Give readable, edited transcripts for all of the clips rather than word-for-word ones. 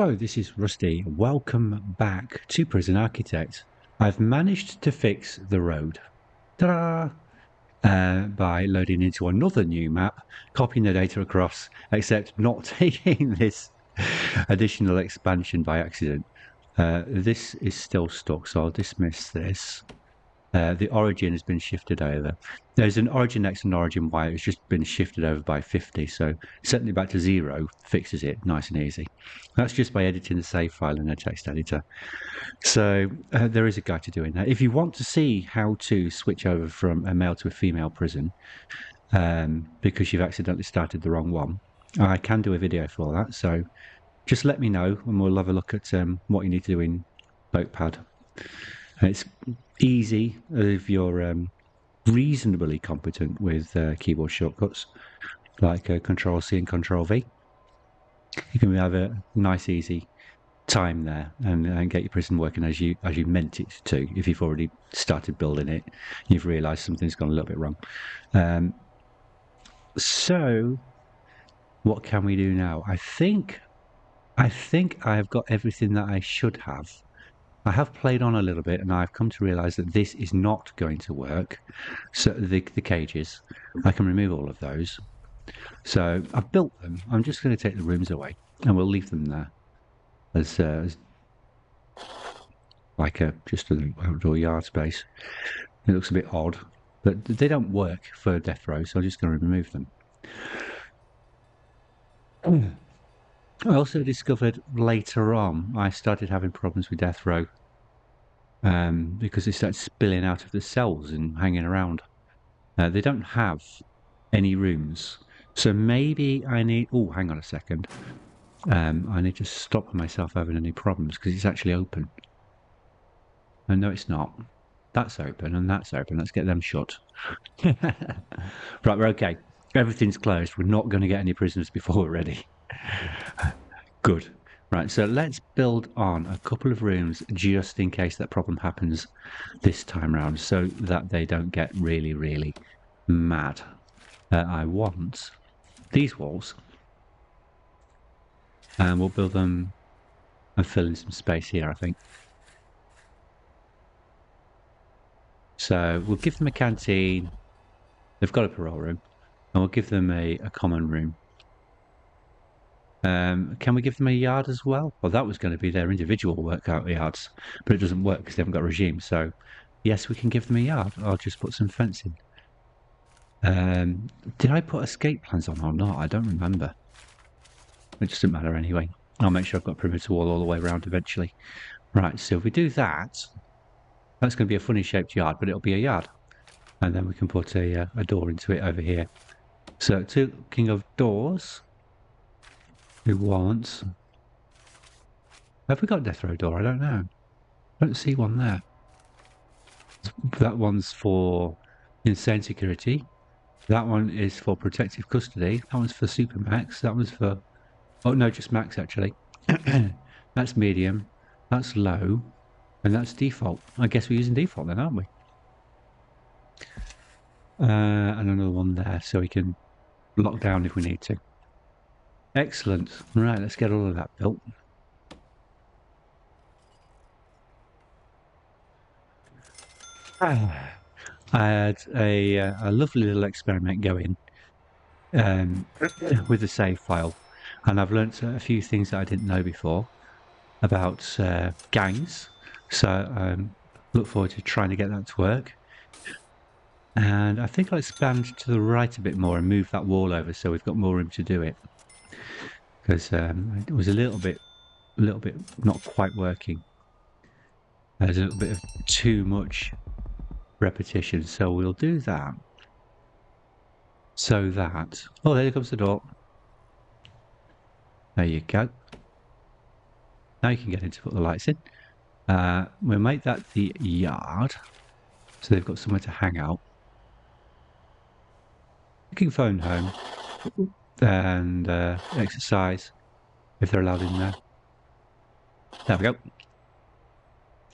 Hello, this is Rusty. Welcome back to Prison Architect. I've managed to fix the road. Ta-da! By loading into another new map, copying the data across, except not taking this additional expansion by accident. This is still stuck, so I'll dismiss this. The origin has been shifted over. There's an origin X and origin Y. It's just been shifted over by 50, so setting it back to 0 fixes it nice and easy. That's just by editing the save file in a text editor. So there is a guide to doing that. If you want to see how to switch over from a male to a female prison because you've accidentally started the wrong one, I can do a video for that. So just let me know and we'll have a look at what you need to do in Notepad. It's easy if you're reasonably competent with keyboard shortcuts like Control C and Control V. You can have a nice easy time there and get your prison working as you meant it to. If you've already started building it, you've realised something's gone a little bit wrong. So what can we do now? I think I have got everything that I should have. I have played on a little bit and I've come to realise that this is not going to work. So the cages, I can remove all of those. So I've built them. I'm just going to take the rooms away and we'll leave them there as like just an outdoor yard space. It looks a bit odd, but they don't work for death row, so I'm just going to remove them. I also discovered later on I started having problems with death row because they started spilling out of the cells and hanging around. They don't have any rooms, so maybe I need... Oh, hang on a second. I need to stop myself having any problems because it's actually open. And no, it's not. That's open and that's open. Let's get them shut. Right, we're okay. Everything's closed. We're not going to get any prisoners before we're ready. Good. Right, so let's build on a couple of rooms just in case that problem happens this time round so that they don't get really, really mad. I want these walls and we'll build them and fill in some space here, I think. So we'll give them a canteen. They've got a parole room and we'll give them a common room. Can we give them a yard as well? Well, that was going to be their individual workout yards, but it doesn't work because they haven't got a regime. So, yes, we can give them a yard. I'll just put some fencing. Did I put escape plans on or not? I don't remember. It doesn't matter anyway. I'll make sure I've got a perimeter wall all the way around eventually. Right, so if we do that, that's going to be a funny shaped yard, but it'll be a yard. And then we can put a door into it over here. So, talking of doors... Who wants? Have we got a death row door? I don't know. I don't see one there. That one's for insane security. That one is for protective custody. That one's for super max. That one's for... Oh, no, just max, actually. That's medium. That's low. And that's default. I guess we're using default then, aren't we? And another one there, so we can lock down if we need to. Excellent. Right, let's get all of that built. I had a lovely little experiment going with the save file, and I've learnt a few things that I didn't know before about gangs. So look forward to trying to get that to work. And I think I'll expand to the right a bit more and move that wall over so we've got more room to do it. Because it was a little bit not quite working. There's a little bit of too much repetition, so we'll do that. So that... Oh, there comes the door. There you go. Now you can get in to put the lights in. We'll make that the yard, so they've got somewhere to hang out. You can phone home. And exercise if they're allowed in there. There we go.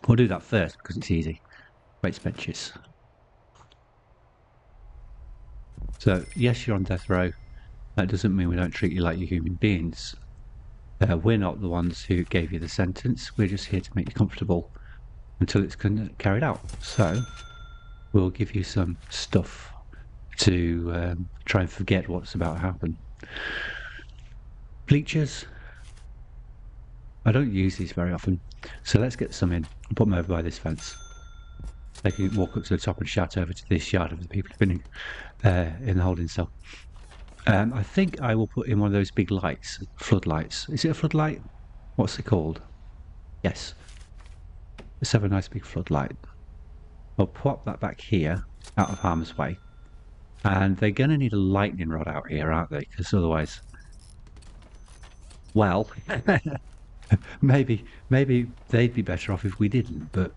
We'll do that first because it's easy. Weights benches. So yes, you're on death row. That doesn't mean we don't treat you like you're human beings. We're not the ones who gave you the sentence. We're just here to make you comfortable until it's carried out. So we'll give you some stuff to try and forget what's about to happen. Bleachers. I don't use these very often, so let's get some in and put them over by this fence. They can walk up to the top and shout over to this yard of the people who've been in the holding cell. I think I will put in one of those big lights, floodlights. Is it a floodlight? What's it called? Yes. Let's have a nice big floodlight. I'll pop that back here, out of harm's way. And they're going to need a lightning rod out here, aren't they? Because otherwise... Well... maybe they'd be better off if we didn't, but...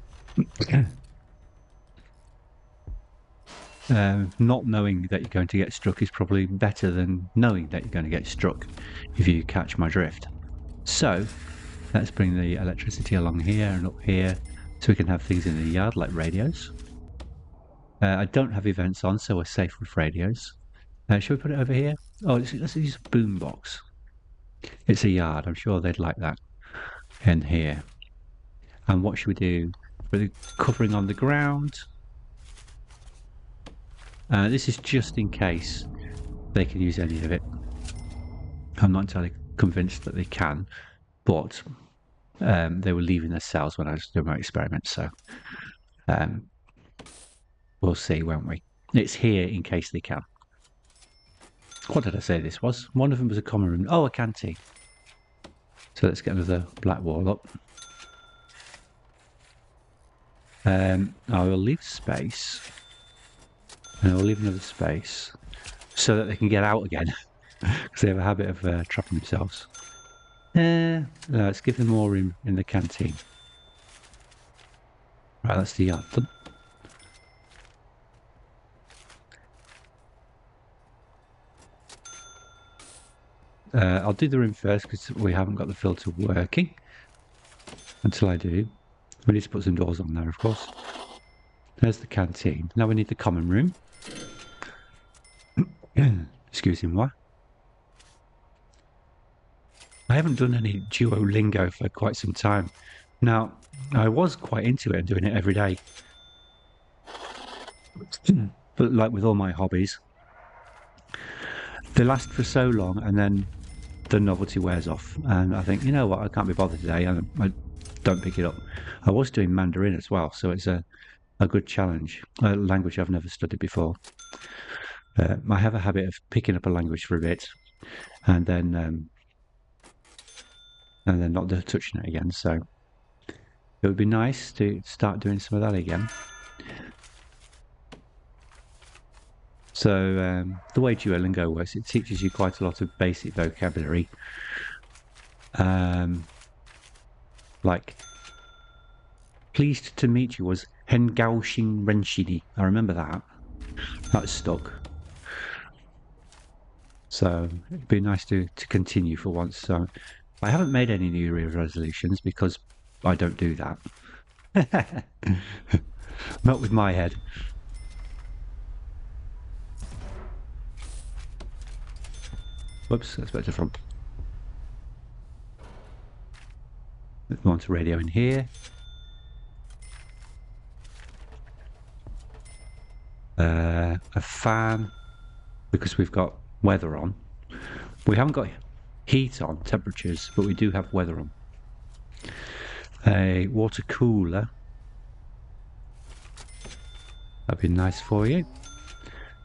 not knowing that you're going to get struck is probably better than knowing that you're going to get struck, if you catch my drift. So, let's bring the electricity along here and up here, so we can have things in the yard like radios. I don't have events on, so we're safe with radios. Should we put it over here? Oh, let's use a boombox. It's a yard, I'm sure they'd like that. In here. And what should we do? Put the covering on the ground. This is just in case they can use any of it. I'm not entirely convinced that they can, but they were leaving their cells when I was doing my experiment, so we'll see, won't we? It's here in case they can. What did I say this was? One of them was a common room. Oh, a canteen. So let's get another black wall up. I will leave space. And I will leave another space so that they can get out again. Because they have a habit of trapping themselves. Let's give them more room in the canteen. Right, that's the yard done. I'll do the room first because we haven't got the filter working. Until I do. We need to put some doors on there, of course. There's the canteen. Now we need the common room. Excuse me, what? I haven't done any Duolingo for quite some time. Now, I was quite into it and doing it every day. But like with all my hobbies, they last for so long and then the novelty wears off. And I think, you know what, I can't be bothered today, and I don't pick it up. I was doing Mandarin as well, so it's a good challenge. A language I've never studied before. I have a habit of picking up a language for a bit and then not touching it again. So it would be nice to start doing some of that again. So the way Duolingo works, it teaches you quite a lot of basic vocabulary. Like, pleased to meet you was Hengaoxing Renshini. I remember that. That stuck. So it'd be nice to continue for once. So I haven't made any New Year's resolutions because I don't do that. Not with my head. Whoops, that's better from. Let's move on to radio in here. A fan, because we've got weather on. We haven't got heat on, temperatures, but we do have weather on. A water cooler. That'd be nice for you.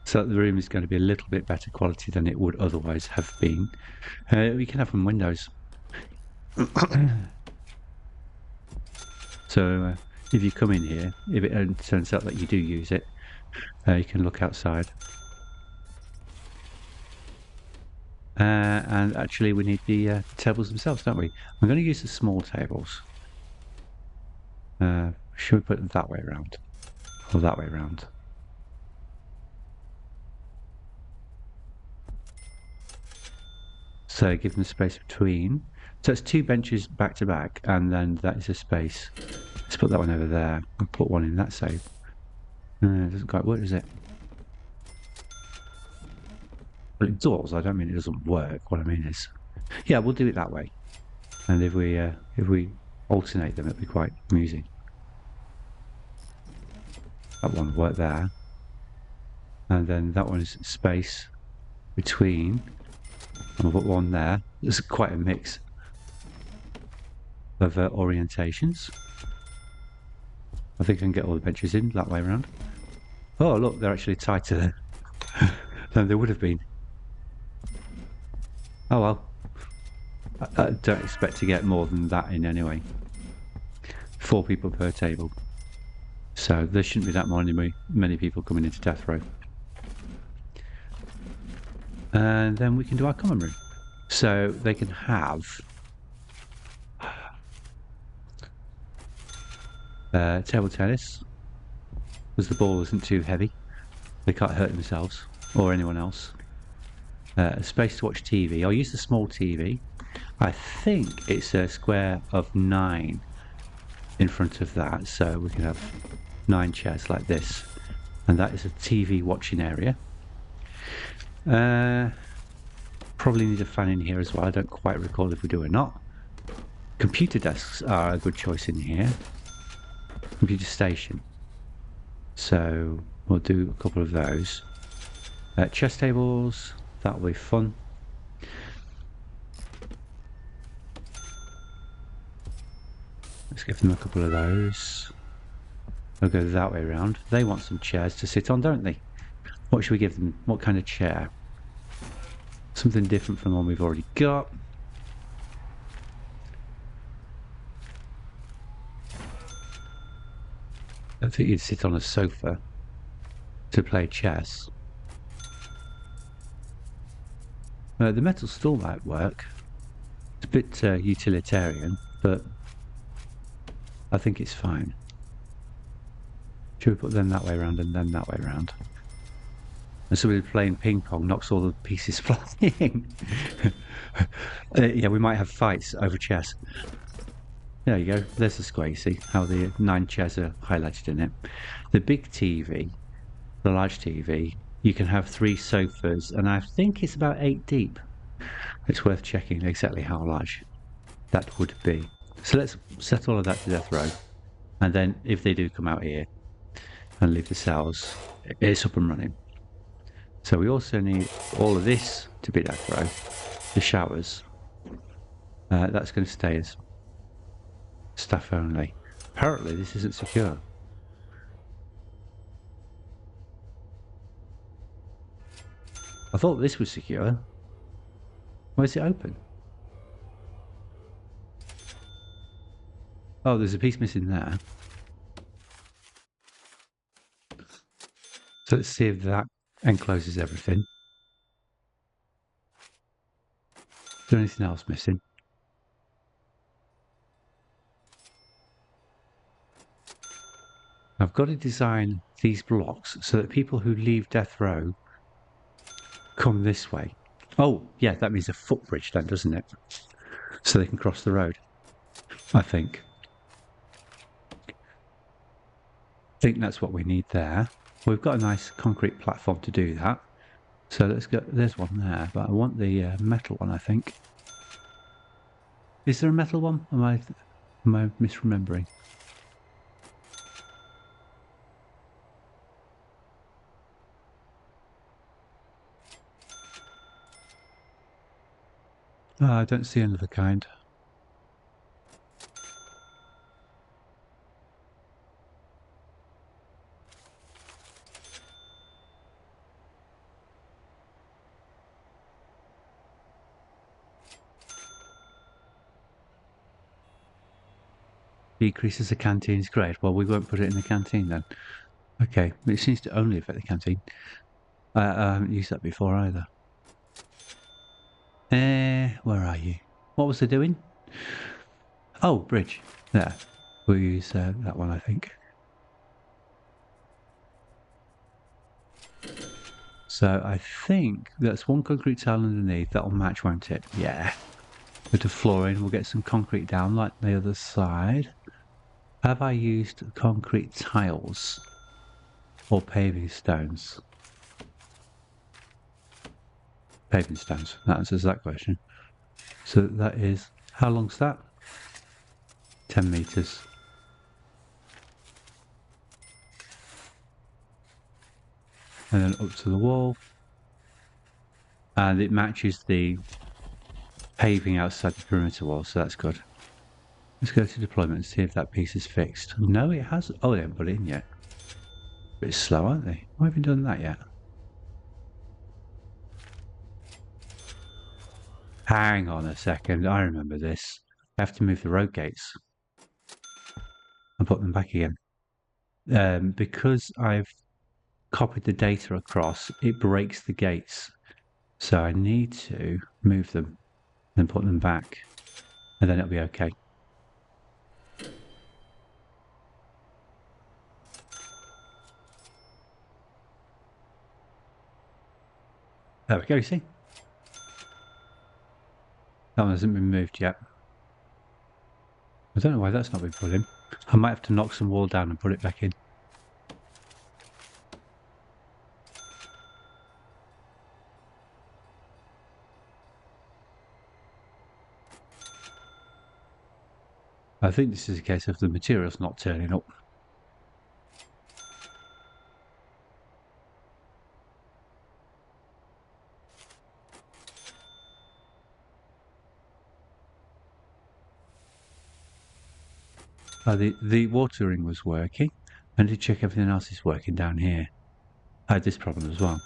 So the room is going to be a little bit better quality than it would otherwise have been. We can have some windows. So if you come in here, if it turns out that you do use it, you can look outside. And actually we need the tables themselves, don't we? I'm going to use the small tables. Should we put it that way around? Or that way around? So give them space between. So it's two benches back to back, and then that is a space. Let's put that one over there and put one in that side. It doesn't quite work, does it? Well, it does. I don't mean it doesn't work. What I mean is, yeah, we'll do it that way. And if we alternate them, it'll be quite amusing. That one will work there. And then that one is space between. I'll put one there. There's quite a mix of orientations. I think I can get all the benches in that way around. Oh, look, they're actually tighter than they would have been. Oh well. I don't expect to get more than that in anyway. 4 people per table. So there shouldn't be that many people coming into death row. And then we can do our common room. So they can have table tennis, because the ball isn't too heavy. They can't hurt themselves or anyone else. Space to watch TV. I'll use the small TV. I think it's a square of 9 in front of that, so we can have 9 chairs like this, and that is a TV watching area. Probably need a fan in here as well. I don't quite recall if we do or not. Computer desks are a good choice in here. Computer station. So we'll do a couple of those. Chess tables, that'll be fun. Let's give them a couple of those. We'll go that way around. They want some chairs to sit on, don't they? What should we give them? What kind of chair? Something different from the one we've already got. I think you'd sit on a sofa to play chess. The metal stool might work. It's a bit utilitarian, but I think it's fine. Should we put them that way around and them that way around? And somebody playing ping pong knocks all the pieces flying. Yeah, we might have fights over chess. There you go. There's the square. You see how the 9 chairs are highlighted in it. The big TV, the large TV, you can have 3 sofas, and I think it's about 8 deep. It's worth checking exactly how large that would be. So let's set all of that to death row, and then if they do come out here and leave the cells, it's up and running. So we also need all of this to be death row. The showers. That's going to stay as staff only. Apparently this isn't secure. I thought this was secure. Why is it open? Oh, there's a piece missing there. So let's see if that encloses everything. Is there anything else missing? I've got to design these blocks so that people who leave death row come this way. Oh, yeah, that means a footbridge then, doesn't it? So they can cross the road, I think. I think that's what we need there. We've got a nice concrete platform to do that. So let's go, there's one there, but I want the metal one, I think. Is there a metal one? Am I misremembering? Oh, I don't see another kind. Decreases the canteen's grade. Well, we won't put it in the canteen then. Okay, but it seems to only affect the canteen. I haven't used that before either. Where are you? What was it doing? Oh, bridge. There. We'll use that one, I think. So I think that's one concrete tile underneath. That'll match, won't it? Yeah. Bit of flooring. We'll get some concrete down like the other side. Have I used concrete tiles or paving stones? Paving stones. That answers that question. So that is How long's that? 10 meters. And then up to the wall. And it matches the paving outside the perimeter wall, so that's good. Let's go to deployment and see if that piece is fixed. No, it hasn't. Oh, they haven't put it in yet. A bit slow, aren't they? Why haven't done that yet? Hang on a second. I remember this. I have to move the road gates and put them back again. Because I've copied the data across, it breaks the gates. So I need to move them and put them back, and then it'll be okay. There we go, see? That one hasn't been moved yet. I don't know why that's not been put in. I might have to knock some wall down and put it back in. I think this is a case of the material's not turning up. The watering was working. I need to check everything else is working down here. I had this problem as well.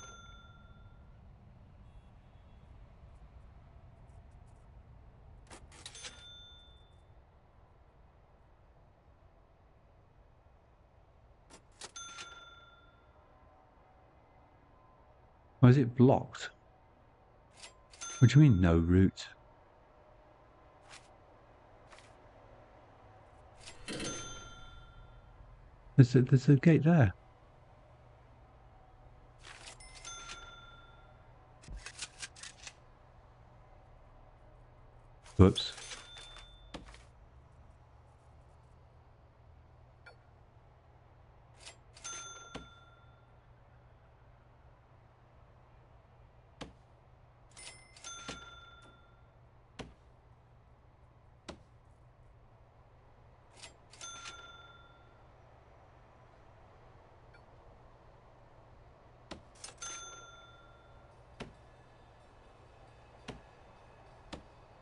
Why is it blocked? What do you mean, no route? There's a gate there. Whoops.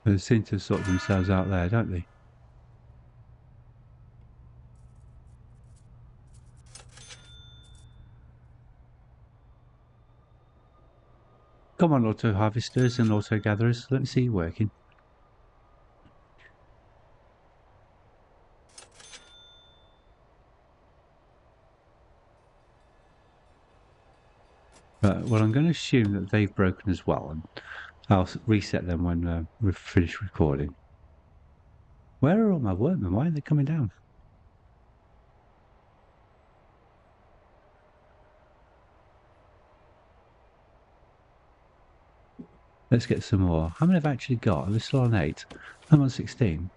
They seem to sort themselves out there, don't they? Come on, auto harvesters and auto gatherers. Let me see you working. Well, I'm going to assume that they've broken as well, and I'll reset them when we've finished recording. Where are all my workmen? Why are they coming down? Let's get some more. How many have I actually got? We're still on 8. I'm on 16.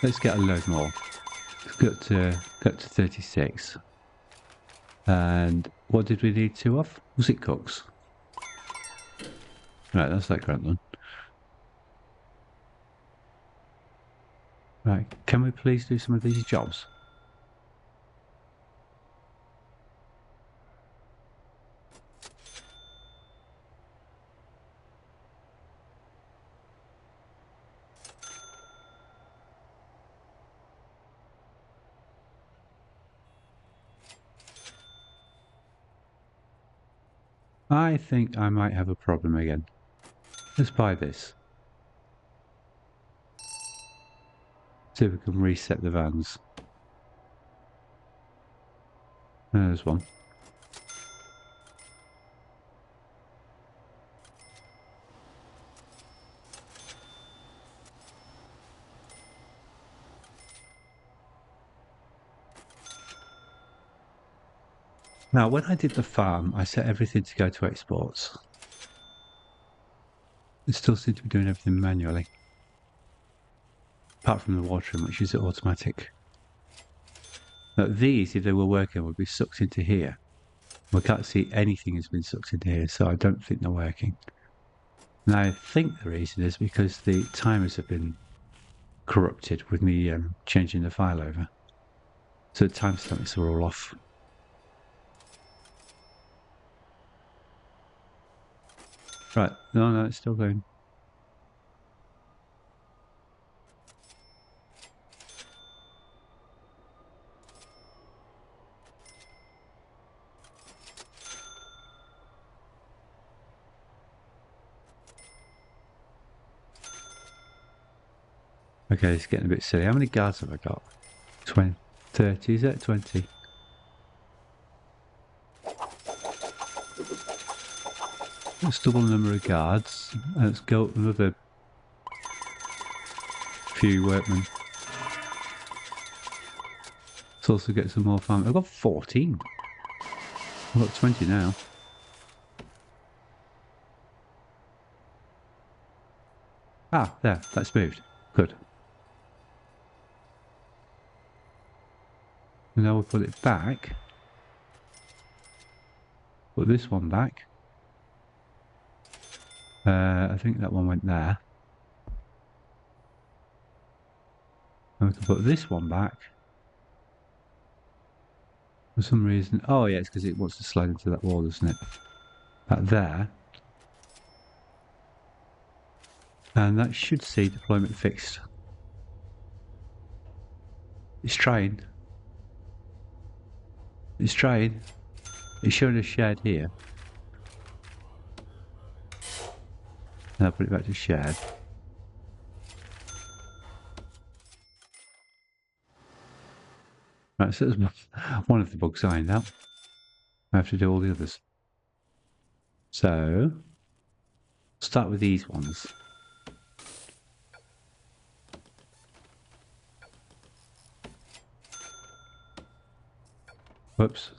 Let's get a load more. Got to 36. And what did we need 2 of? Was it cooks? Right, that's that grunt one. Right, can we please do some of these jobs? I think I might have a problem again. Let's buy this. See if we can reset the vans. There's one. Now, when I did the farm, I set everything to go to exports. It still seems to be doing everything manually. Apart from the watering, which is automatic. Now, these, if they were working, would be sucked into here. We can't see anything has been sucked into here, so I don't think they're working. And I think the reason is because the timers have been corrupted with me changing the file over. So the timestamps are all off. Right, no, it's still going. Okay, it's getting a bit silly. How many guards have I got? 20, 30, is it? 20. Let's double the number of guards. Let's go another few workmen. Let's also get some more farm. I've got 14. I've got 20 now. Ah, there. That's moved. Good. And now we'll put it back. Put this one back. I think that one went there. And we can put this one back. For some reason. Oh, yeah, it's because it wants to slide into that wall, doesn't it? That there. And that should see deployment fixed. It's trying. It's trying. It's showing a shared here. And I'll put it back to shared. Right, so that's one of the bugs ironed out. I have to do all the others. So, start with these ones. Whoops.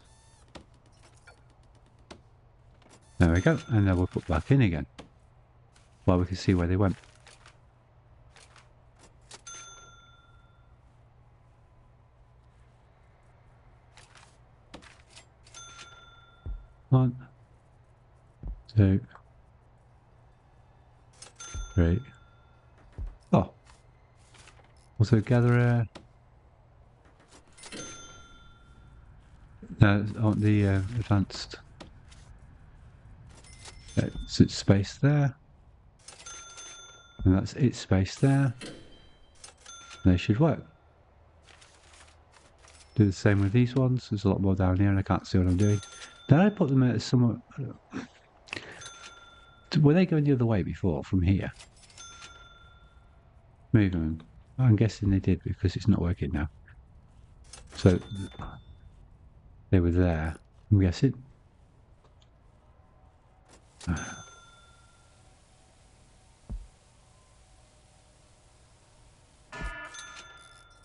There we go. And then we'll put back in again. Well, we can see where they went. One, two, three. Oh. Also gather no, on the advanced. That's its space there. And that's its space there. And they should work. Do the same with these ones. There's a lot more down here and I can't see what I'm doing. Did I put them at somewhere? Were they going the other way before, from here? Move them. I'm guessing they did because it's not working now. So, they were there, I'm guessing.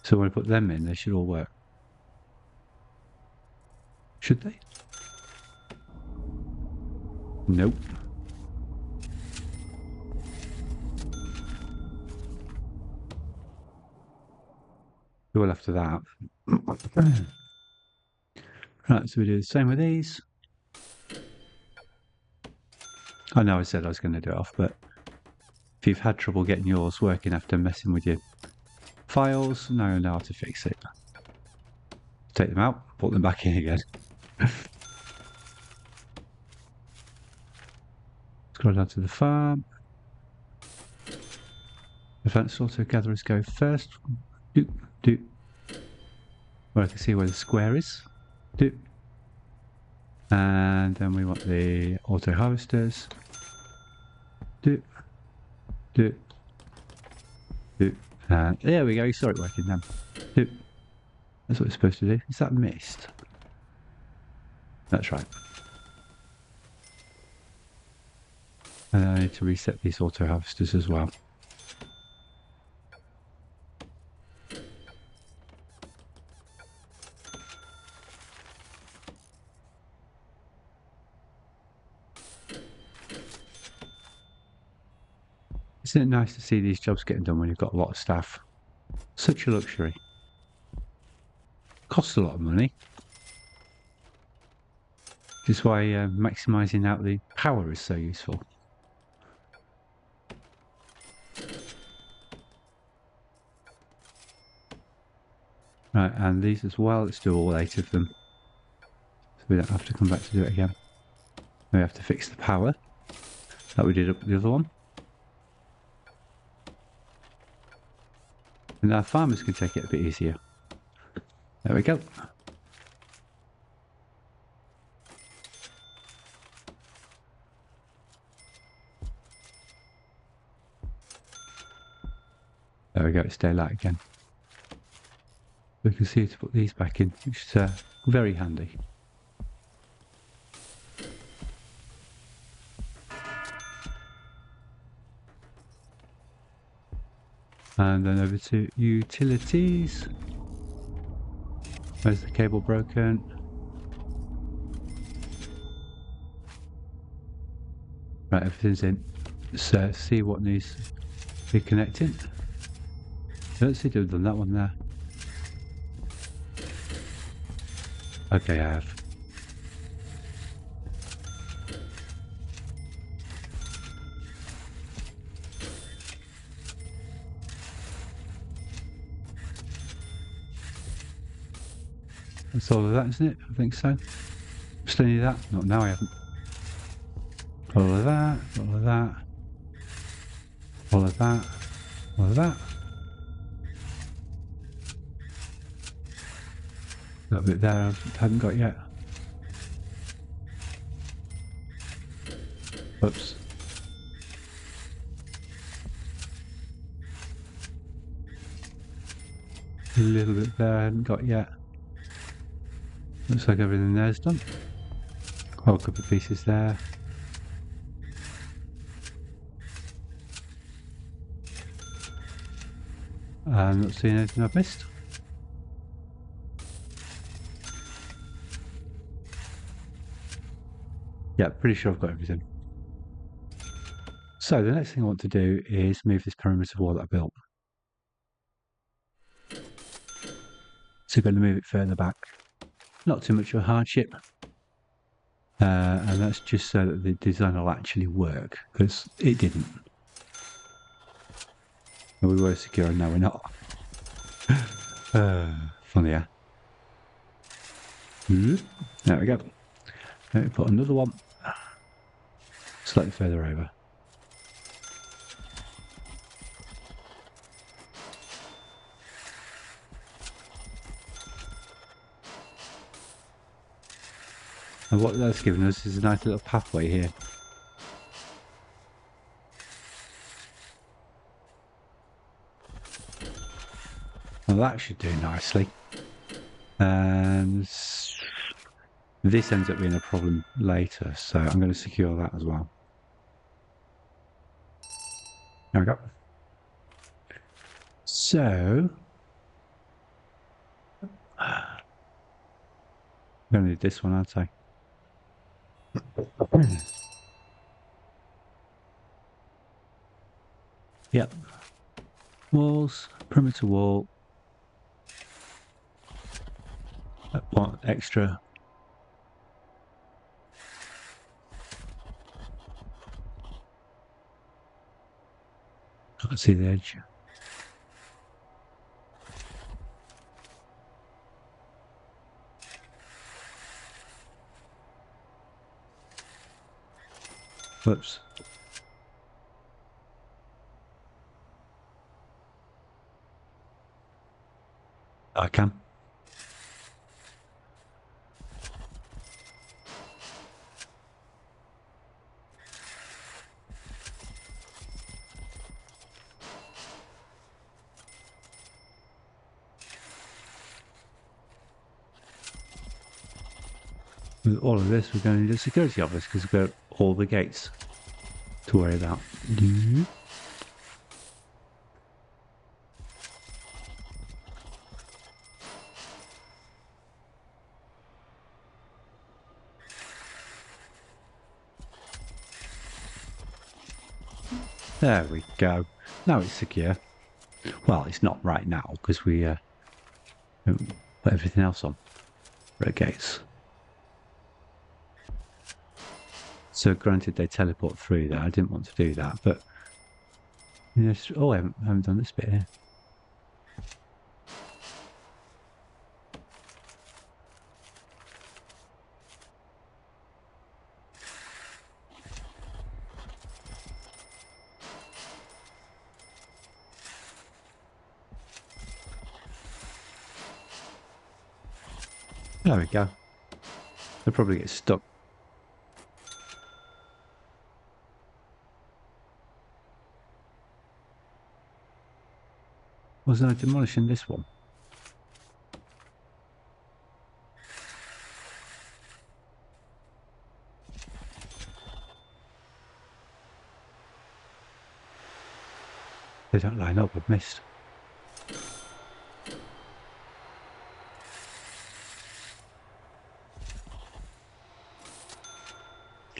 So when I put them in, they should all work. Should they? Nope. Well, after that. Right, so we do the same with these. I know I said I was going to do it off, but if you've had trouble getting yours working after messing with your files, now you know how to fix it. Take them out, put them back in again. Scroll down to the farm. Advanced auto gatherers go first. Doop, doop. Where I can see where the square is. Doop. And then we want the auto harvesters. Doop. Doop. Doop. And there we go, you saw it working then. Doop. That's what it's supposed to do. Is that mist? That's right. And I need to reset these auto harvesters as well. Isn't it nice to see these jobs getting done when you've got a lot of staff? Such a luxury. Costs a lot of money. Which is why maximising out the power is so useful. Right, and these as well. Let's do all 8 of them. So we don't have to come back to do it again. We have to fix the power that we did up with the other one. And our farmers can take it a bit easier. There we go. There we go, it's daylight again. We can see to put these back in, which is very handy. And then over to utilities. Where's the cable broken? Right, everything's in. So see what needs reconnecting. Let's see if I've done that one there. Okay, I have. That's all of that, isn't it? I think so. Still need that? Not now, I haven't. All of that, all of that, all of that, all of that. That bit there I haven't got yet. Oops. A little bit there I haven't got yet. Looks like everything there's done. Oh, a couple of pieces there. I'm not seeing anything I've missed. Yeah, pretty sure I've got everything. So the next thing I want to do is move this perimeter wall that I built. So I'm going to move it further back. Not too much of a hardship. And that's just so that the design will actually work, because it didn't. We were secure and now we're not. Funny, yeah. There we go. Let me put another one slightly further over. And what that's given us is a nice little pathway here. Well, that should do nicely. And this ends up being a problem later, so I'm going to secure that as well. There we go. So, I'm going to need this one, I'd say. Yep. Walls, perimeter wall. One extra. Can't see the edge. Whoops. I can. With all of this, we're going to need a security office because we've got all the gates to worry about. There we go. Now it's secure. Well, it's not right now because we put everything else on for the gates. So granted they teleport through there. I didn't want to do that, but yes. Oh, I haven't done this bit here. There we go. They'll probably get stuck. Wasn't I demolishing this one? They don't line up, I've missed.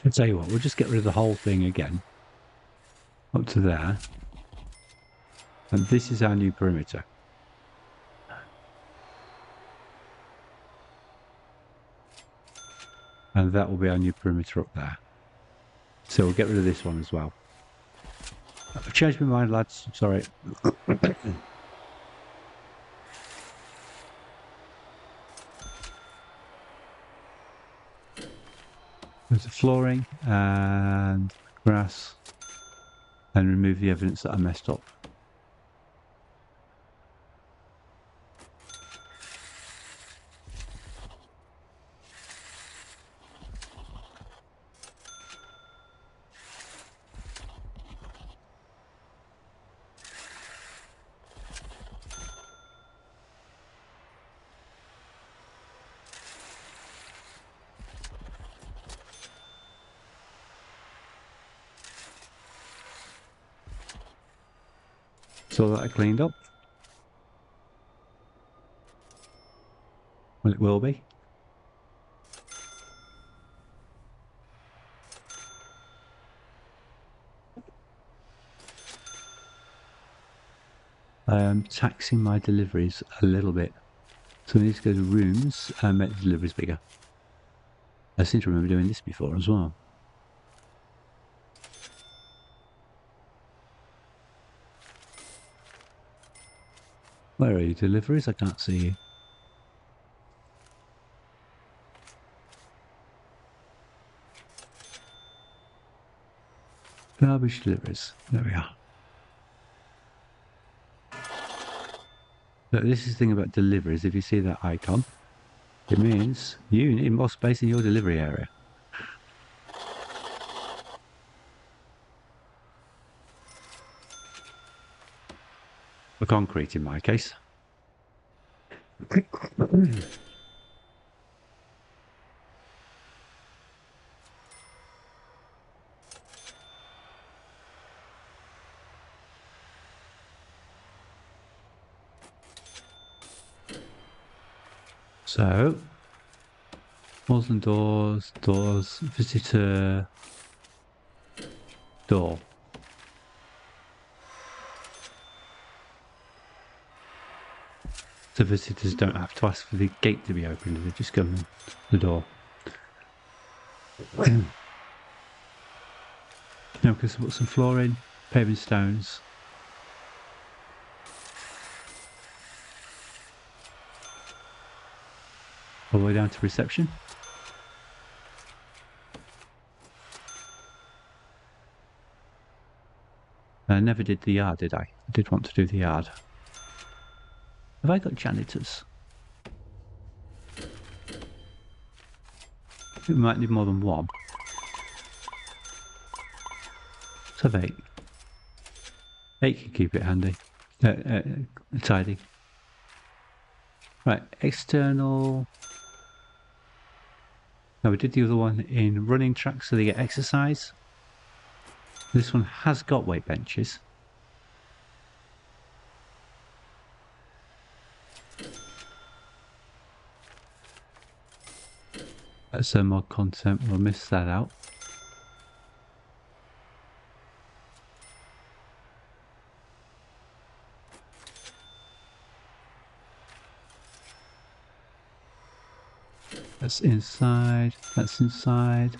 I'll tell you what, we'll just get rid of the whole thing again. Up to there. And this is our new perimeter. And that will be our new perimeter up there. So we'll get rid of this one as well. I've changed my mind, lads. Sorry. There's the flooring and grass. And remove the evidence that I messed up. So that I cleaned up. Well, it will be. I am taxing my deliveries a little bit. So we need to go to rooms and make the deliveries bigger. I seem to remember doing this before as well. Where are your deliveries? I can't see you. Garbage deliveries. There we are. Look, this is the thing about deliveries. If you see that icon, it means you need more space in your delivery area. For concrete in my case. So, walls and doors, visitor, door. So visitors don't have to ask for the gate to be opened, they just go in the door. Now, because we've got some flooring, paving stones. All the way down to reception. I never did the yard, did I? I did want to do the yard. Have I got janitors? We might need more than one. Let's have 8. 8 can keep it handy. Tidy. Right, external. Now we did the other one in running tracks so they get exercise. This one has got weight benches. That's some mod content, we'll miss that out. That's inside, that's inside.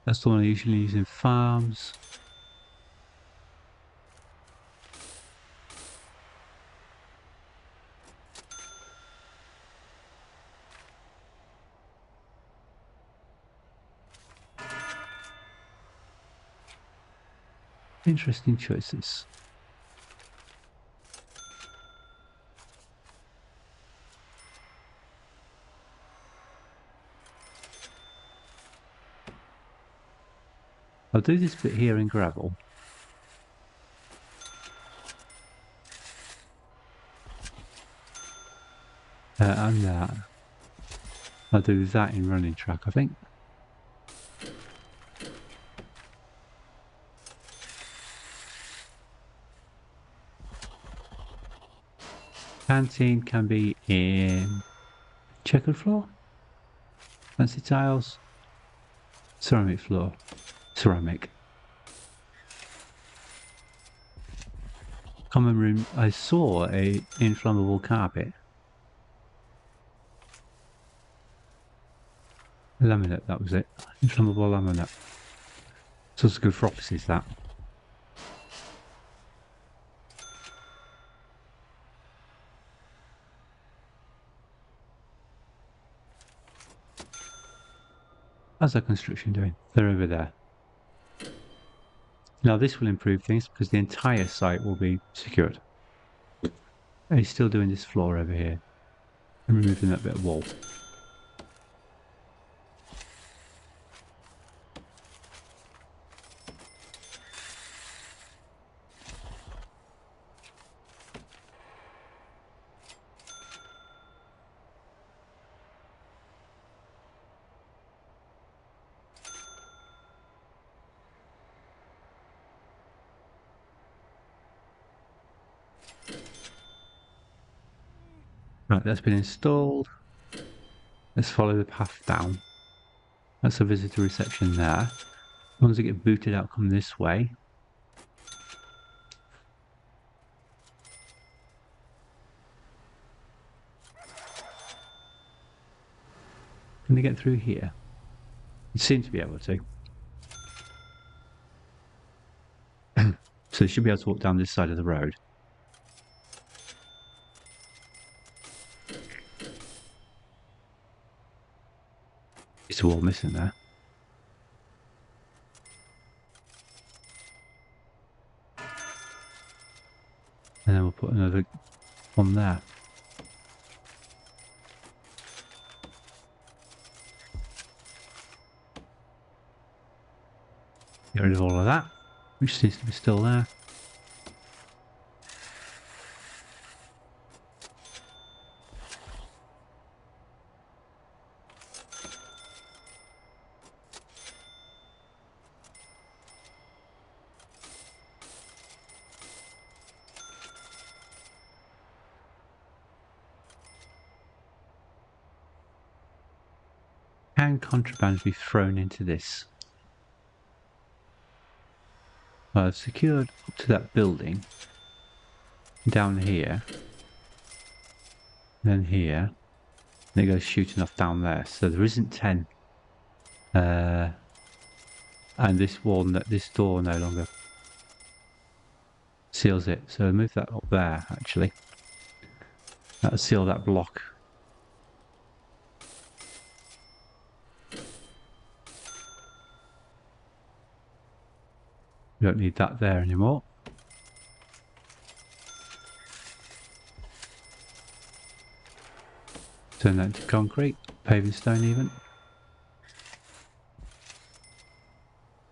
That's the one I usually use in farms. Interesting choices. I'll do this bit here in gravel. And that. I'll do that in running track, I think. Canteen can be in checkered floor, fancy tiles, ceramic floor, ceramic. Common room, I saw a inflammable carpet. Laminate, that was it. Inflammable laminate. So it's good for offices, that. How's that construction doing? They're over there. Now this will improve things because the entire site will be secured. And he's still doing this floor over here and removing that bit of wall. Right, that's been installed. Let's follow the path down. That's a visitor reception there. Ones that get booted out come this way. Can they get through here? They seem to be able to. So they should be able to walk down this side of the road. It's a wall missing there. And then we'll put another one there. Get rid of all of that, which seems to be still there. Can contraband be thrown into this? Well, I've secured up to that building. Down here. Then here. And it goes shooting off down there. So there isn't 10. And this wall, this door no longer seals it. So move that up there, actually. That'll seal that block. We don't need that there anymore. Turn that into concrete, paving stone even.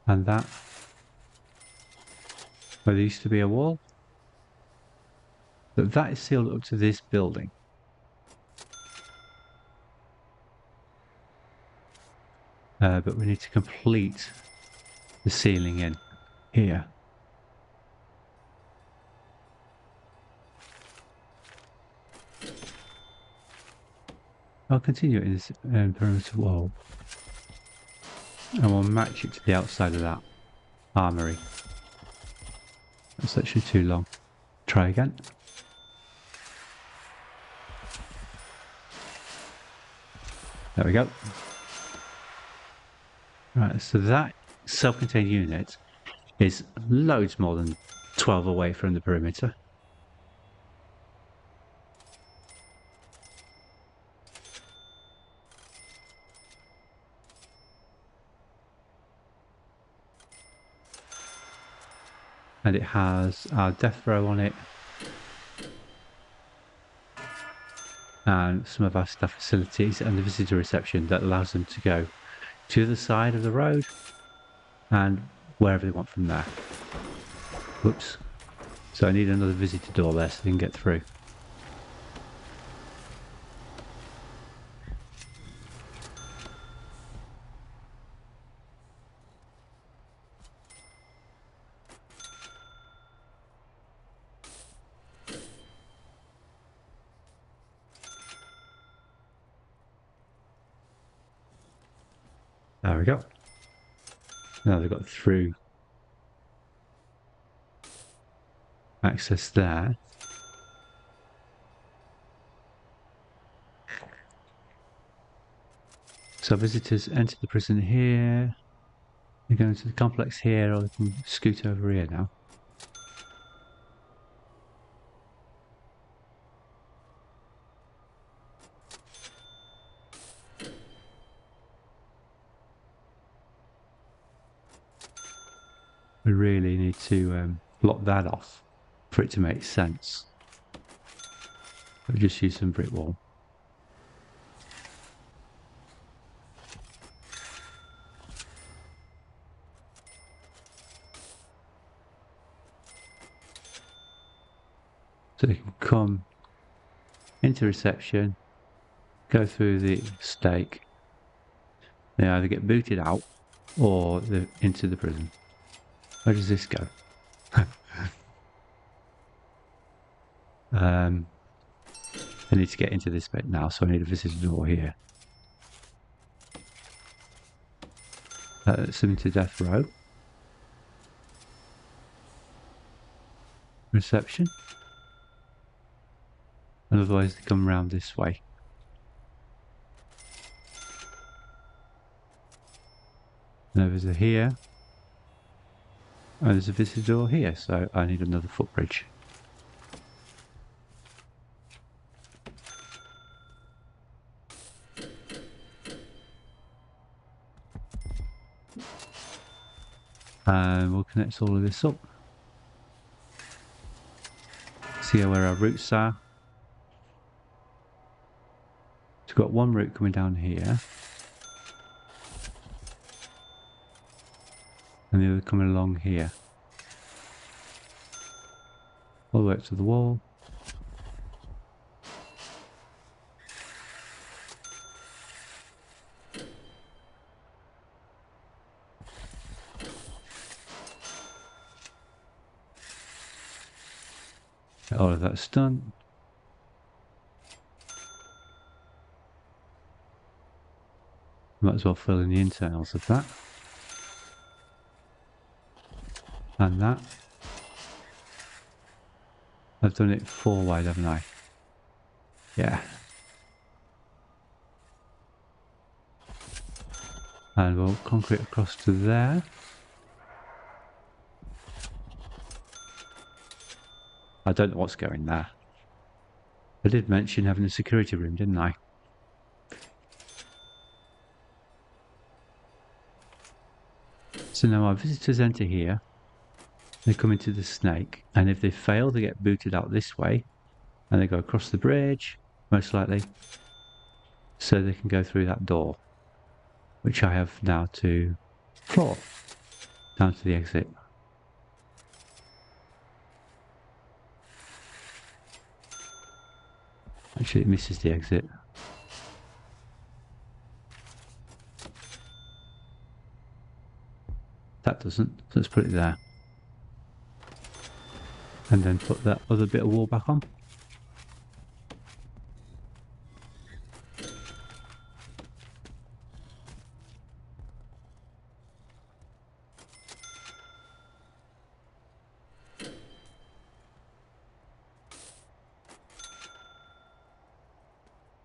And that. Where there used to be a wall. But that is sealed up to this building. But we need to complete the ceiling in here. I'll continue it in this perimeter wall. And we'll match it to the outside of that armory. That's actually too long. Try again. There we go. Right, so that self-contained unit is loads more than 12 away from the perimeter. And it has our death row on it. And some of our staff facilities and the visitor reception that allows them to go to the side of the road and wherever they want from there. Whoops. So I need another visitor door there so they can get through. There we go. Now they've got through access there. So visitors enter the prison here. They go into the complex here, or they can scoot over here now. We really need to block that off for it to make sense. We'll just use some brick wall. So they can come into reception, go through the stake. They either get booted out or they're into the prison. Where does this go? I need to get into this bit now, so I need a visitor door here. Send to death row. Reception. And otherwise they come round this way. And there's a here. And there's a visitor door here, so I need another footbridge. And we'll connect all of this up. See where our routes are. We've got one route coming down here. And the other coming along here. All the way up to the wall. All of that's done. Might as well fill in the internals of that. And that. I've done it 4 wide, haven't I? Yeah. And we'll concrete across to there. I don't know what's going there. I did mention having a security room, didn't I? So now our visitors enter here. They come into the snake, and if they fail, they get booted out this way, and they go across the bridge, most likely, so they can go through that door, which I have now to floor, down to the exit. Actually, it misses the exit. That doesn't, so let's put it there. And then put that other bit of wall back on.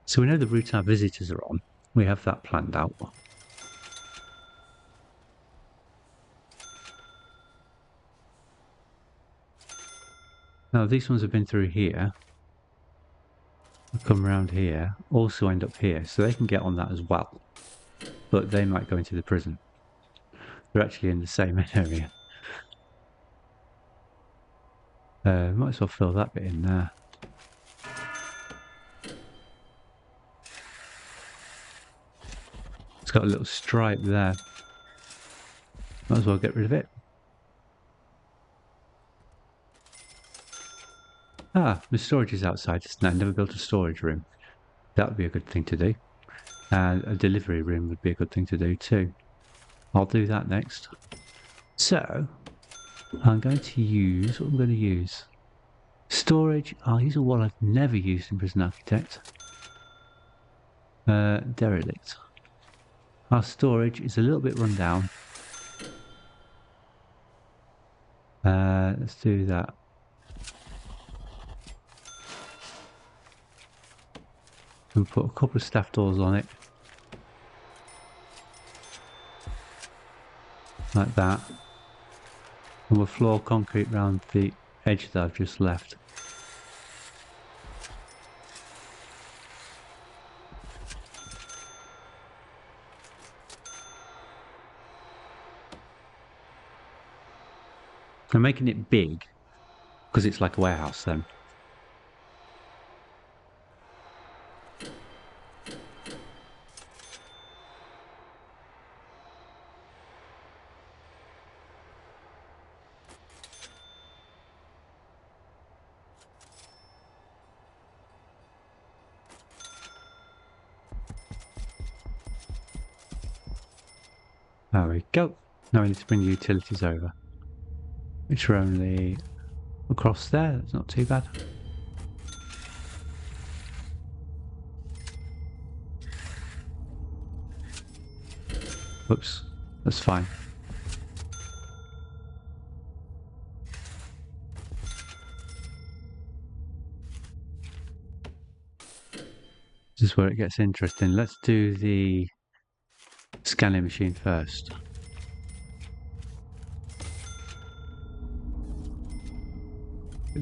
So we know the route our visitors are on. We have that planned out. Now these ones have been through here. They'll come around here, also end up here, so they can get on that as well. But they might go into the prison. They're actually in the same area. Might as well fill that bit in there. It's got a little stripe there. Might as well get rid of it. Ah, my storage is outside, isn't it? I never built a storage room. That would be a good thing to do. And a delivery room would be a good thing to do too. I'll do that next. So, I'm going to use, what I'm going to use? Storage. I'll use a one I've never used in Prison Architect. Derelict. Our storage is a little bit run down. Let's do that. And put a couple of staff doors on it. Like that. And we'll floor concrete around the edge that I've just left. I'm making it big because it's like a warehouse then. There we go. Now we need to bring the utilities over, which are only across there. That's not too bad. Whoops, that's fine. This is where it gets interesting. Let's do the scanning machine first.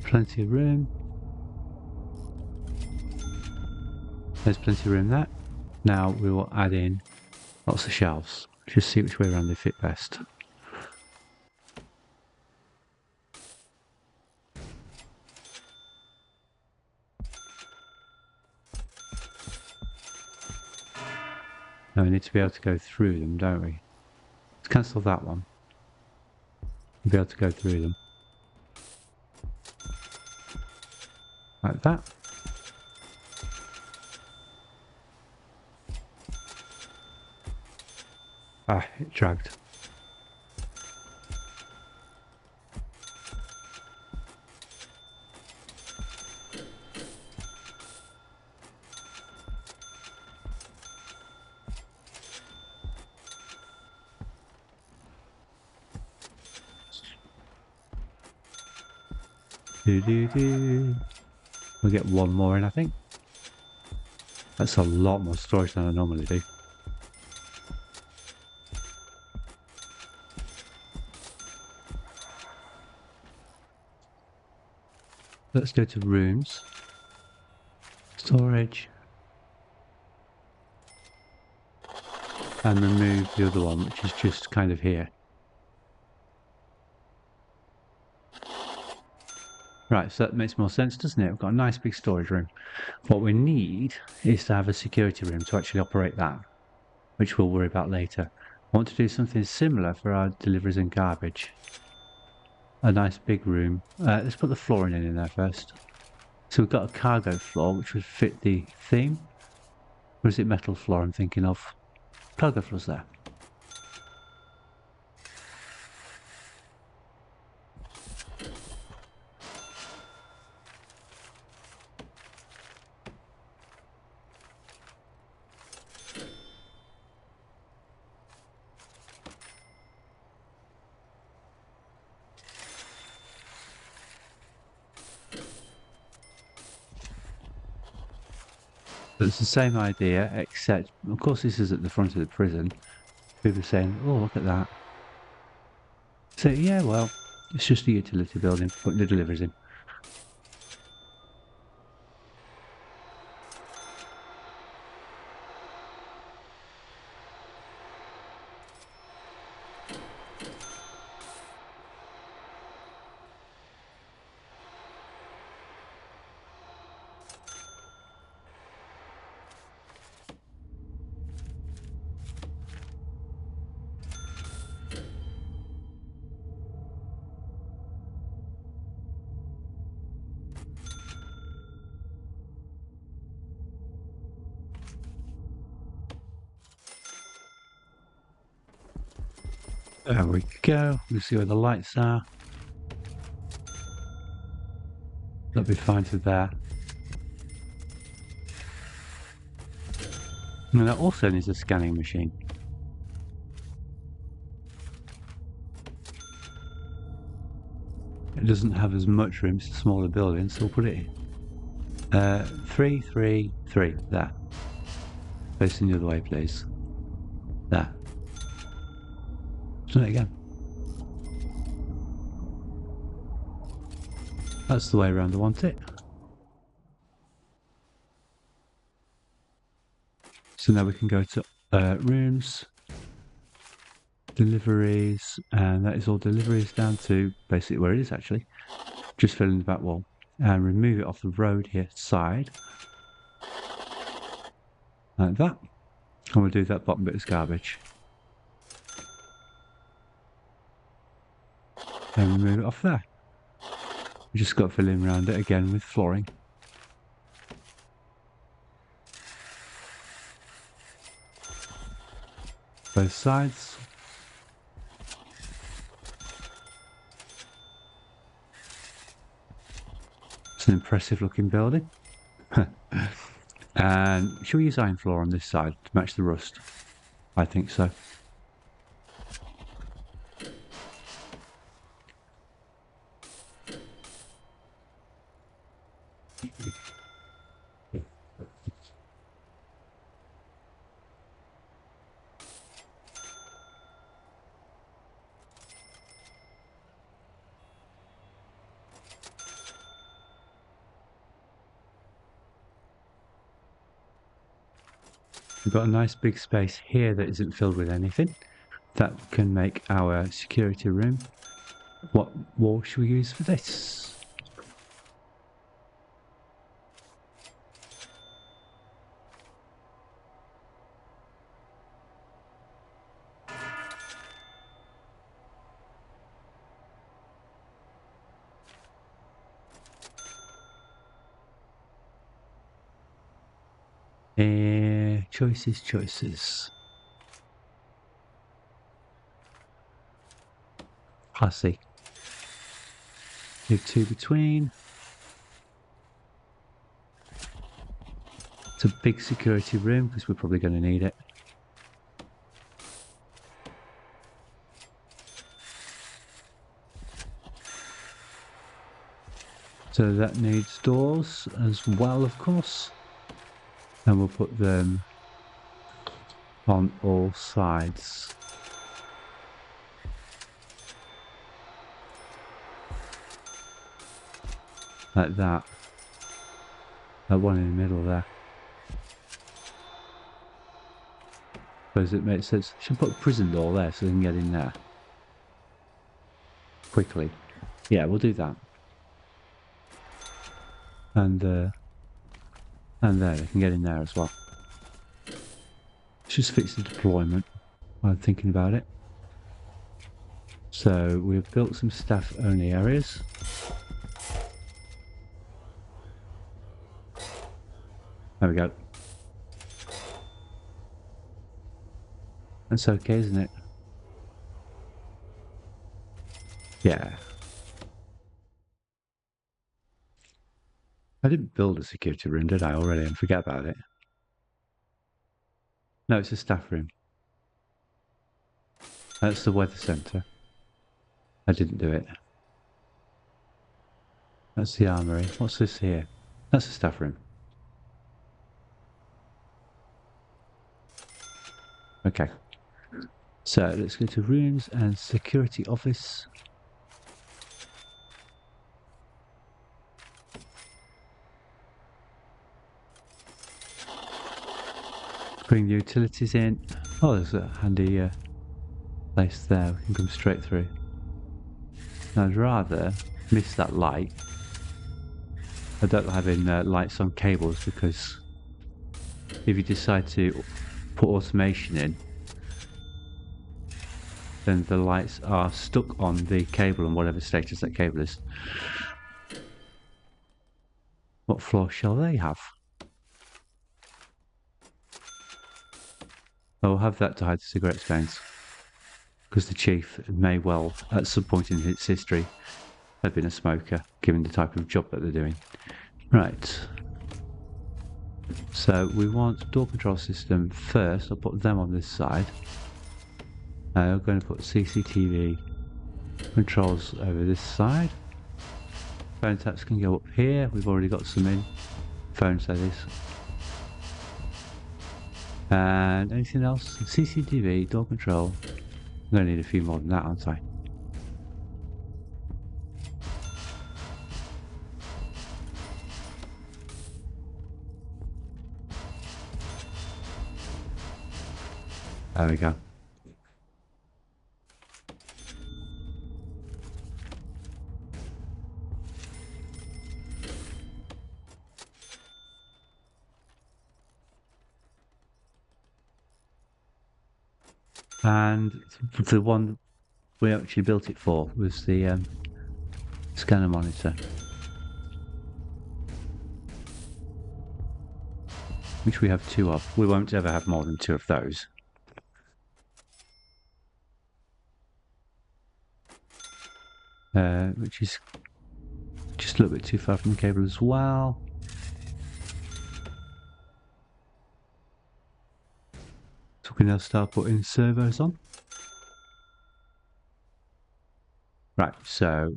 Plenty of room. There's plenty of room there. Now we will add in lots of shelves. Just see which way around they fit best. Now we need to be able to go through them, don't we? Let's cancel that one. We'll be able to go through them. Like that. Ah, it dragged. We'll get one more in, I think. That's a lot more storage than I normally do. Let's go to rooms. Storage. And remove the other one, which is just kind of here. Right, so that makes more sense, doesn't it? We've got a nice big storage room. What we need is to have a security room to actually operate that, which we'll worry about later. I want to do something similar for our deliveries and garbage. A nice big room. Let's put the flooring in there first. So we've got a cargo floor, which would fit the theme. Or is it metal floor I'm thinking of? Cargo floor's there. But it's the same idea, except, of course, this is at the front of the prison. People are saying, oh, look at that. So, yeah, well, it's just a utility building, putting the deliveries in. There we go. We'll see where the lights are. That'll be fine to there. And that also needs a scanning machine. It doesn't have as much room, it's a smaller building, so we'll put it in. 3, 3, 3. There. Facing the other way, please. There. Done it again. That's the way around I want it. So now we can go to rooms, deliveries, and that is all deliveries down to basically where it is actually. Just fill in the back wall and remove it off the road here side. Like that. And we'll do that bottom bit as garbage. And remove it off there. We just got to fill in around it again with flooring. Both sides. It's an impressive looking building. And should we use iron floor on this side to match the rust? I think so. We've got a nice big space here that isn't filled with anything. That can make our security room. What wall should we use for this? Choices. Classy. Leave 2 between. It's a big security room because we're probably going to need it. So that needs doors as well, of course. And we'll put them on all sides. Like that. That one in the middle there. Suppose it makes sense. Should put a prison door there so they can get in there. Quickly. Yeah, we'll do that. And there, they can get in there as well. Just fix the deployment while I'm thinking about it. So we've built some staff only areas. There we go. That's okay, isn't it? Yeah. I didn't build a security room, did I, already? And forget about it. No, it's a staff room. That's the weather centre. I didn't do it. That's the armory. What's this here? That's the staff room. Okay. So let's go to rooms and security office. Bring the utilities in. Oh, there's a handy place there. We can come straight through. Now, I'd rather miss that light. I don't like having lights on cables because if you decide to put automation in, then the lights are stuck on the cable and whatever status that cable is. What floor shall they have? I'll have that to hide the cigarette stains. because the chief may well, at some point in its history, have been a smoker, given the type of job that they're doing. Right. So we want door control system first. I'll put them on this side. I'm going to put CCTV controls over this side. Phone taps can go up here. We've already got some in. Phones, that is. And anything else? CCTV, door control. I'm going to need a few more than that, aren't I? There we go. And the one we actually built it for was the scanner monitor, which we have 2 of. We won't ever have more than 2 of those. Which is just a little bit too far from the cable as well. So we can now start putting servos on. Right, so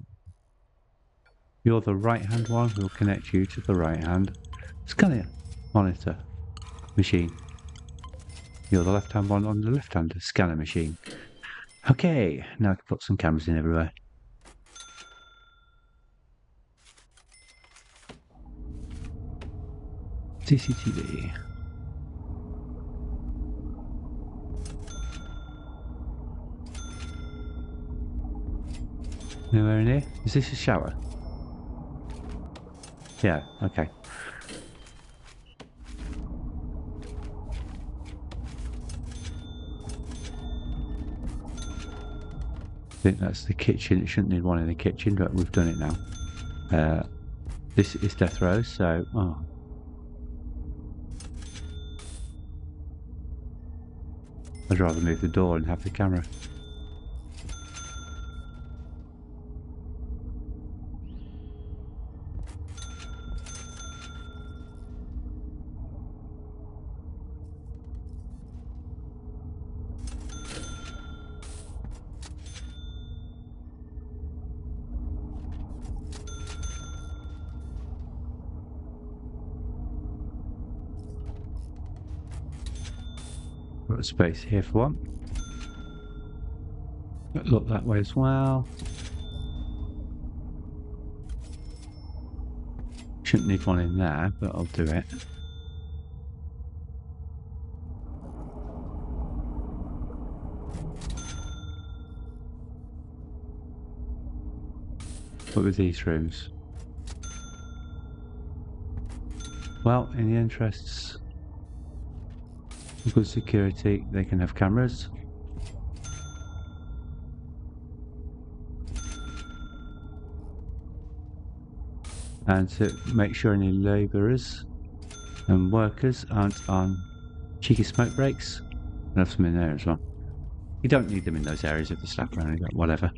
you're the right-hand one. We'll connect you to the right-hand scanner monitor machine. You're the left-hand one on the left-hand scanner machine. Okay, now I can put some cameras in everywhere. CCTV. Nowhere in here? Is this a shower? Yeah, okay. I think that's the kitchen. It shouldn't need one in the kitchen, but we've done it now. This is death row, so... Oh. I'd rather move the door and have the camera. Got a space here for one. Look that way as well. Shouldn't need one in there, but I'll do it. What with these rooms? Well, in the interests of good security, they can have cameras. And to make sure any labourers and workers aren't on cheeky smoke breaks, and have some in there as well. You don't need them in those areas if the staff are only got whatever.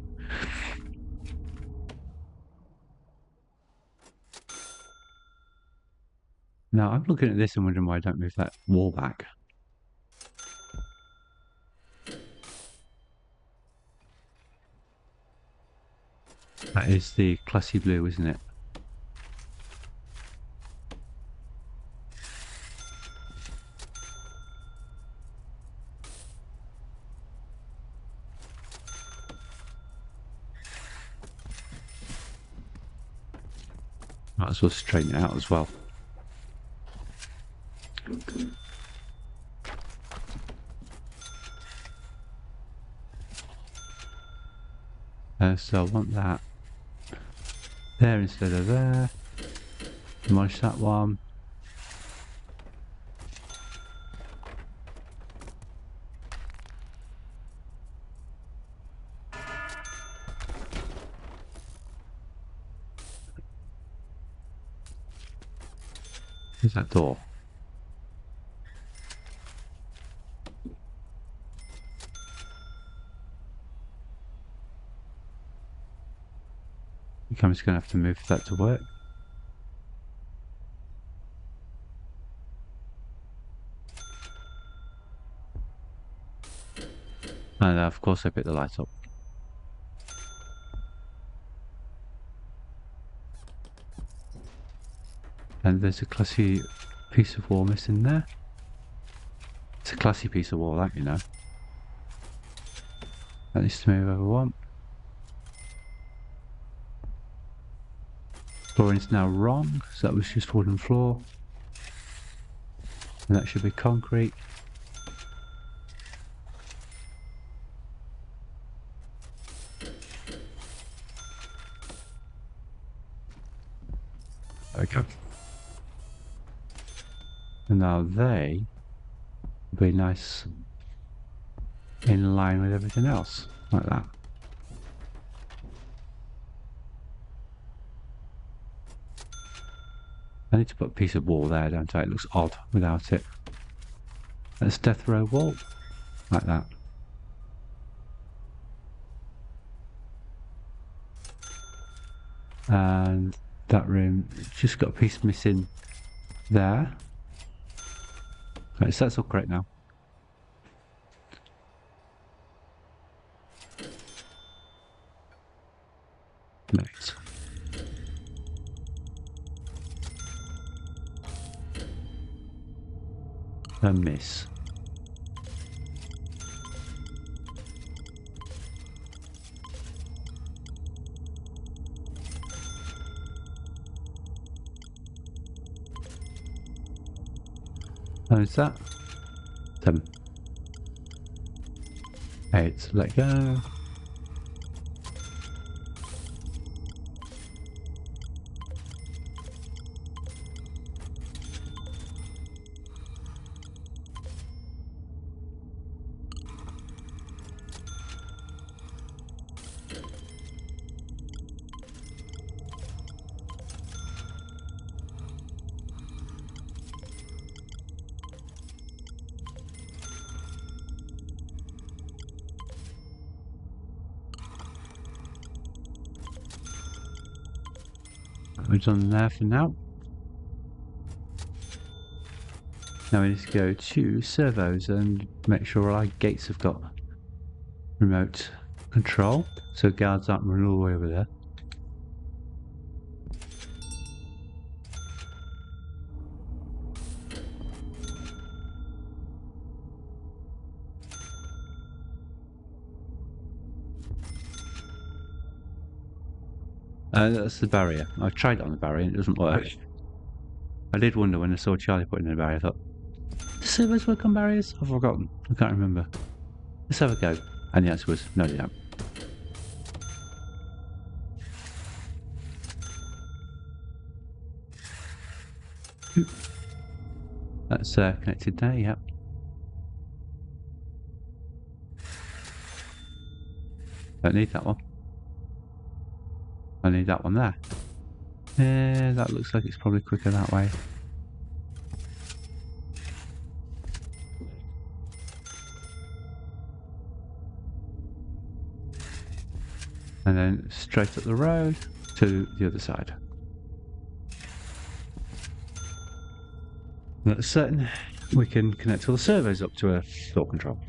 Now I'm looking at this and wondering why I don't move that wall back. That is the classy blue, isn't it? Might as well straighten it out as well. So I want that there instead of there. Demolish that one. Where's that door? think I'm just going to have to move that to work. And of course I pick the light up. And there's a classy piece of wall missing there. It's a classy piece of wall, that you know. That needs to move over one. Flooring's now wrong, so that was just wooden floor. And that should be concrete. There we go. And now they will be nice in line with everything else, like that. I need to put a piece of wall there, don't I? It looks odd without it. That's death row wall, like that. And that room just got a piece missing there. Right, so that's all correct now. Nice. A miss. How is that? 7. 8. Let go. We're done there for now. Now we need to go to servos and make sure all our gates have got remote control, so guards aren't running all the way over there. That's the barrier. I've tried it on the barrier and it doesn't work. I did wonder when I saw Charlie putting in a barrier, I thought, do servers work on barriers? I've forgotten. I can't remember. Let's have a go. And the answer was, no they don't. That's connected there, yep. Don't need that one. I need that one there. Yeah, that looks like it's probably quicker that way. And then straight up the road to the other side. That's certain we can connect all the servos up to a floor control.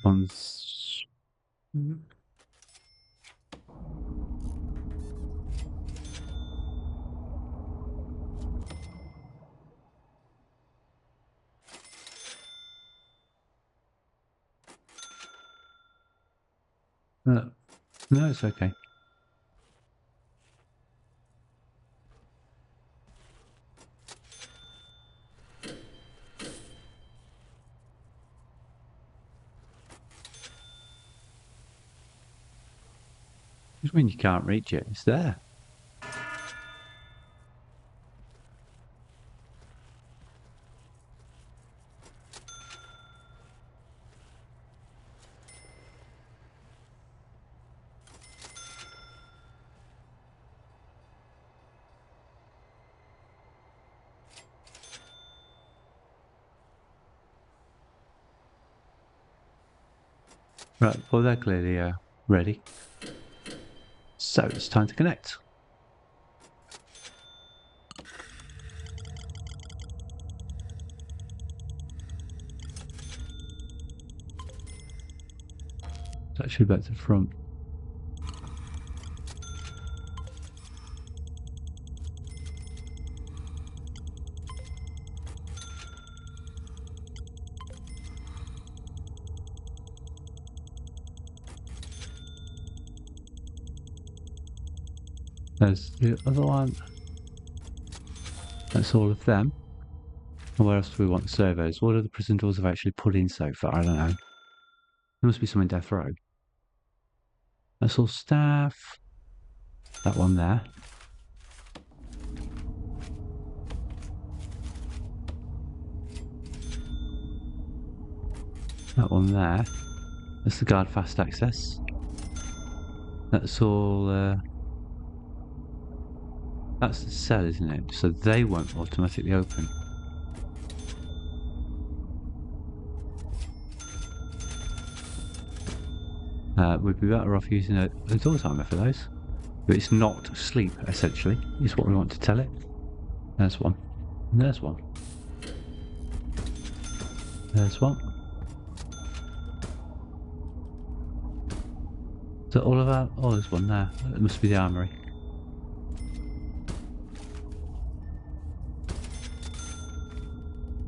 One's... No, it's okay. Just when you can't reach it, it's there. Right, well they're clearly ready. So it's time to connect. It's actually back to the front. There's the other one. That's all of them. And where else do we want surveys? What are the prison doors have actually put in so far? I don't know. There must be some in death row. That's all staff. That one there. That one there. That's the guard fast access. That's all. That's the cell, isn't it? So they won't automatically open. We'd be better off using a door timer for those. But it's not sleep, essentially, is what we want to tell it. There's one. And there's one. There's one. So all of our... Oh, there's one there. It must be the armory.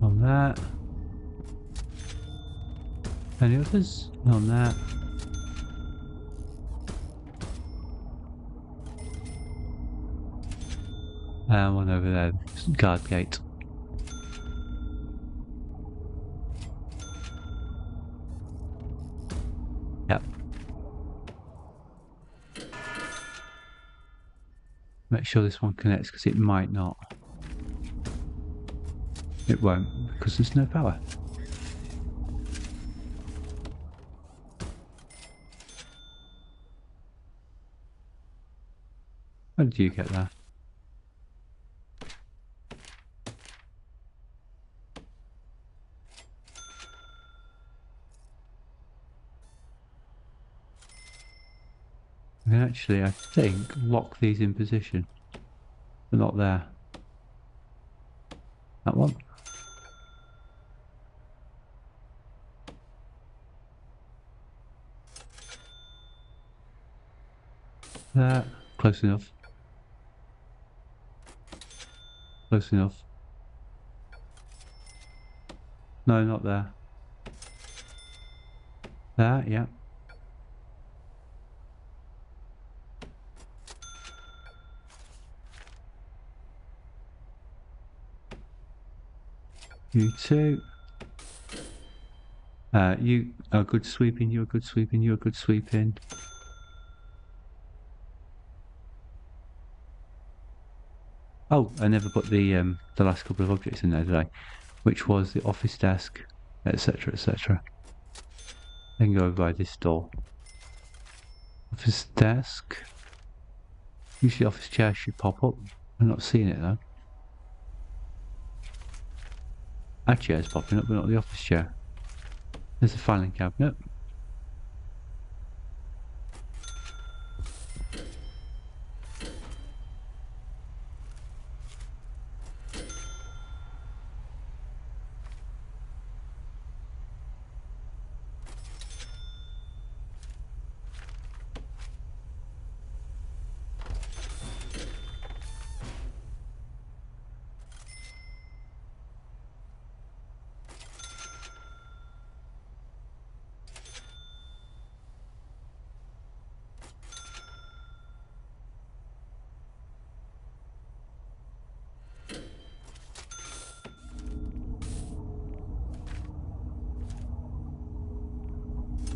On that. Any others? On that. And one over there. Guard gate. Yep. Make sure this one connects because it might not. It won't because there's no power. How did you get there? I can actually, I think, lock these in position. They're not there. That one. There. Close enough. Close enough. No, not there. There, yeah. You two. You are good sweeping, you're good sweeping, you're good sweeping. Oh, I never put the last couple of objects in there, did I? Which was the office desk, etc., etc. Then go over by this door. Office desk. Usually office chair should pop up. I'm not seeing it though. Our chair's popping up, but not the office chair. There's a filing cabinet.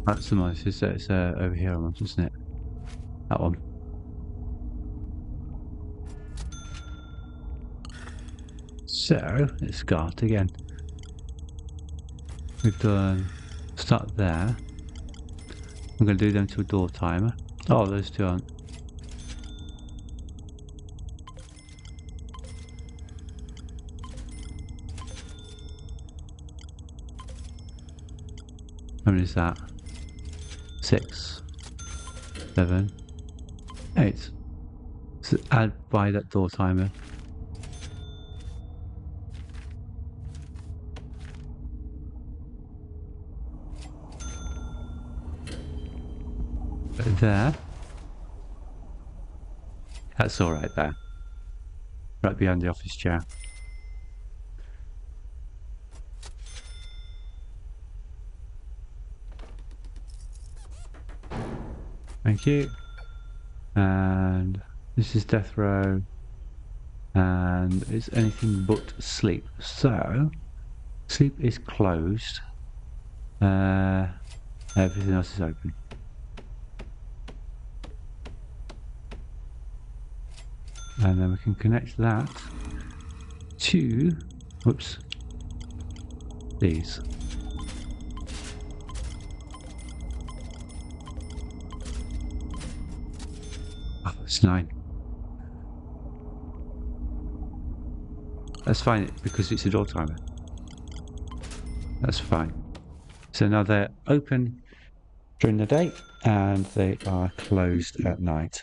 That's the nice. It's over here almost, isn't it? That one. So let's start again. We've done start there. I'm going to do them to a door timer. Oh, those two aren't. How many is that? 6, 7, 8. So add by that door timer. There. That's all right there. Right behind the office chair. Thank you. And this is death row. And it's anything but sleep. So, sleep is closed. Everything else is open. And then we can connect that to, whoops, these. Oh, it's 9. That's fine because it's a door timer. That's fine. So now they're open during the day and they are closed at night.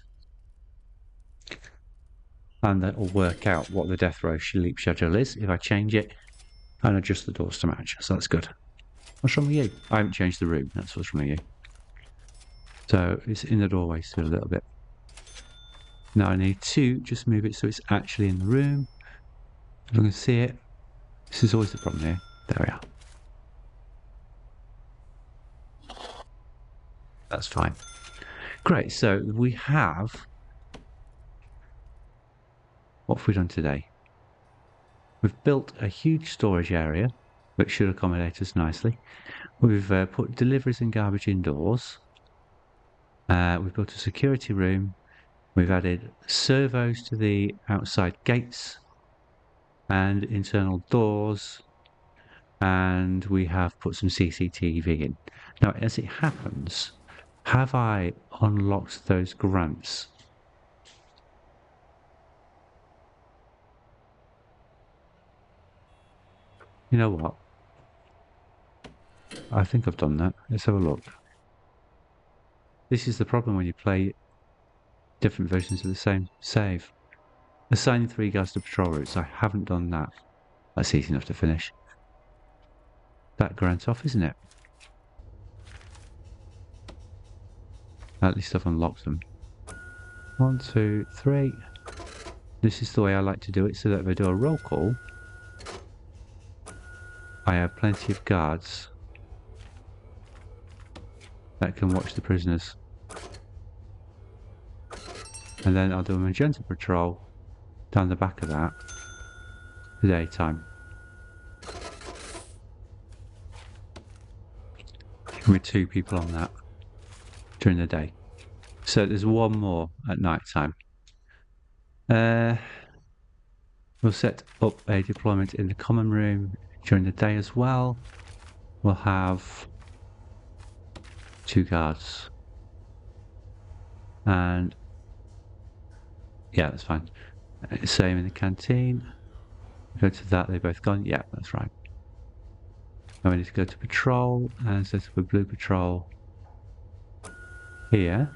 And that will work out what the death row sleep schedule is if I change it and adjust the doors to match. So that's good. What's wrong with you? I haven't changed the room. That's what's wrong with you. So it's in the doorway still a little bit. Now I need to just move it so it's actually in the room. If I can see it. This is always the problem here. There we are. That's fine. Great. So we have... What have we done today? We've built a huge storage area, which should accommodate us nicely. We've put deliveries and garbage indoors. We've built a security room. We've added servos to the outside gates and internal doors. And we have put some CCTV in. Now, as it happens, have I unlocked those grants? You know what? I think I've done that. Let's have a look. This is the problem when you play different versions of the same save. Assigning 3 guards to patrol routes. I haven't done that. That's easy enough to finish. That grant off, isn't it? At least I've unlocked them. 1, 2, 3. This is the way I like to do it, so that if I do a roll call, I have plenty of guards that can watch the prisoners. And then I'll do a magenta patrol down the back of that for daytime. With 2 people on that during the day. So there's 1 more at night time. We'll set up a deployment in the common room during the day as well. We'll have 2 guards. And yeah, that's fine. Same in the canteen. Go to that, they've both gone. Yeah, that's right. Now we need to go to patrol and set up a blue patrol here.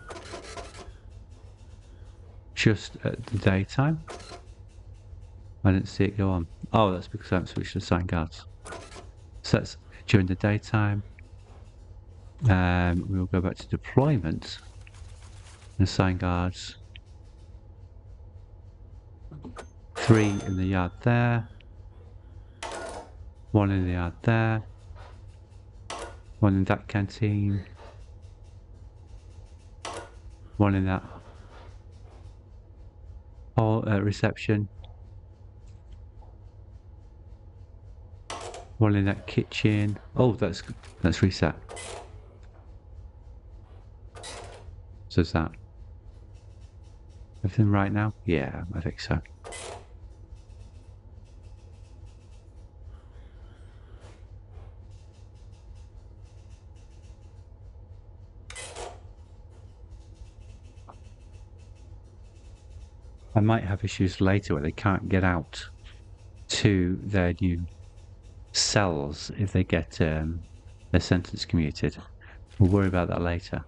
Just at the daytime. I didn't see it go on. Oh, that's because I haven't switched to assigned guards. So that's during the daytime. We'll go back to deployment and assign guards. 3 in the yard there. 1 in the yard there. 1 in that canteen. 1 in that hall reception. 1 in that kitchen. Oh, that's reset. So is that everything right now? Yeah, I think so. I might have issues later where they can't get out to their new cells if they get their sentence commuted. We'll worry about that later.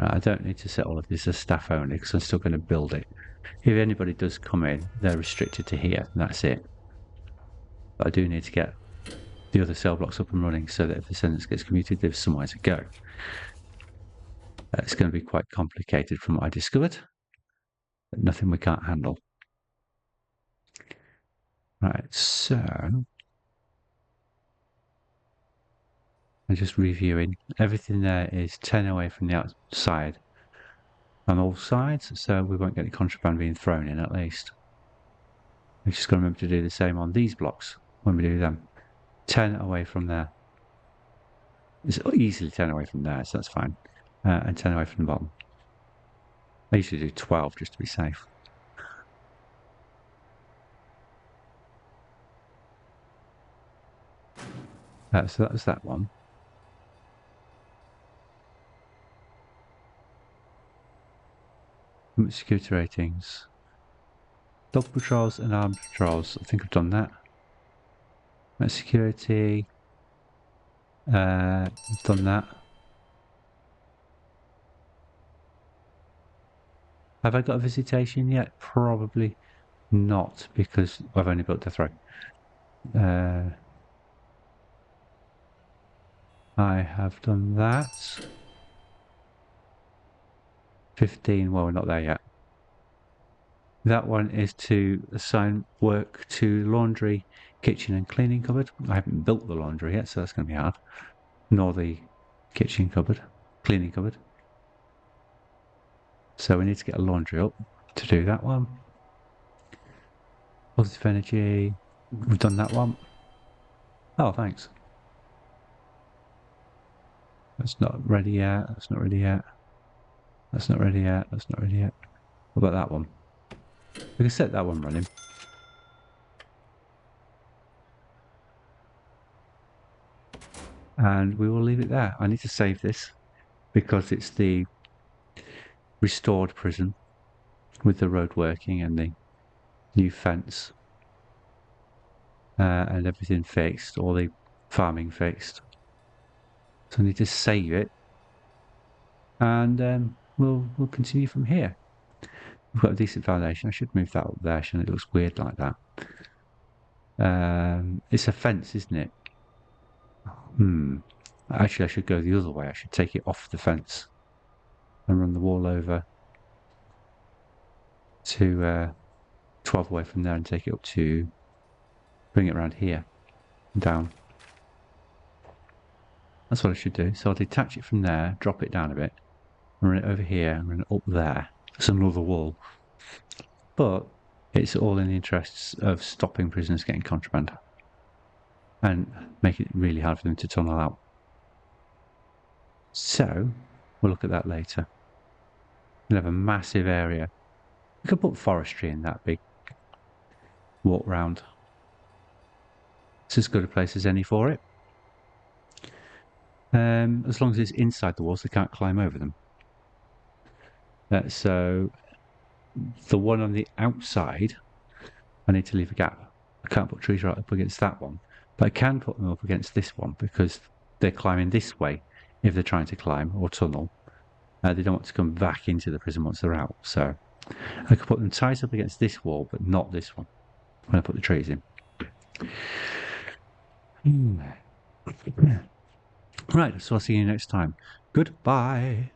I don't need to set all of this as staff only because I'm still going to build it. If anybody does come in, they're restricted to here, and that's it. But I do need to get the other cell blocks up and running so that if the sentence gets commuted, there's somewhere to go. It's going to be quite complicated from what I discovered, but nothing we can't handle. Right, so I'm just reviewing. Everything there is 10 away from the outside on all sides, so we won't get any contraband being thrown in at least. We've just got to remember to do the same on these blocks when we do them. 10 away from there. It's easily 10 away from there, so that's fine. And 10 away from the bottom. I usually do 12 just to be safe. So that was that one. Security ratings. Dog patrols and armed patrols. I think I've done that. Security. I've done that. Have I got a visitation yet? Probably not, because I've only built death row. I have done that. 15, well, we're not there yet. That one is to assign work to laundry, kitchen and cleaning cupboard. I haven't built the laundry yet, so that's going to be hard. Nor the kitchen cupboard, cleaning cupboard. So we need to get a laundry up to do that one. Positive energy, we've done that one. Oh, thanks. That's not ready yet, that's not ready yet. That's not ready yet, that's not ready yet. What about that one? We can set that one running. And we will leave it there. I need to save this because it's the restored prison with the road working and the new fence and everything fixed, all the farming fixed. So I need to save it and we'll continue from here. We've got a decent foundation. I should move that up there, shouldn't it? It looks weird like that. It's a fence, isn't it? Actually, I should go the other way. I should take it off the fence and run the wall over to 12 away from there and take it up to bring it around here and down. That's what I should do. So I'll detach it from there, drop it down a bit, and run it over here and run it up there. It's another wall. But it's all in the interests of stopping prisoners getting contraband and making it really hard for them to tunnel out. So we'll look at that later. We'll have a massive area. We could put forestry in that big walk round. It's as good a place as any for it. As long as it's inside the walls, they can't climb over them. So the one on the outside, I need to leave a gap. I can't put trees right up against that one, but I can put them up against this one because they're climbing this way if they're trying to climb or tunnel. They don't want to come back into the prison once they're out. So I could put them tight up against this wall, but not this one when I put the trees in. Right, so I'll see you next time. Goodbye.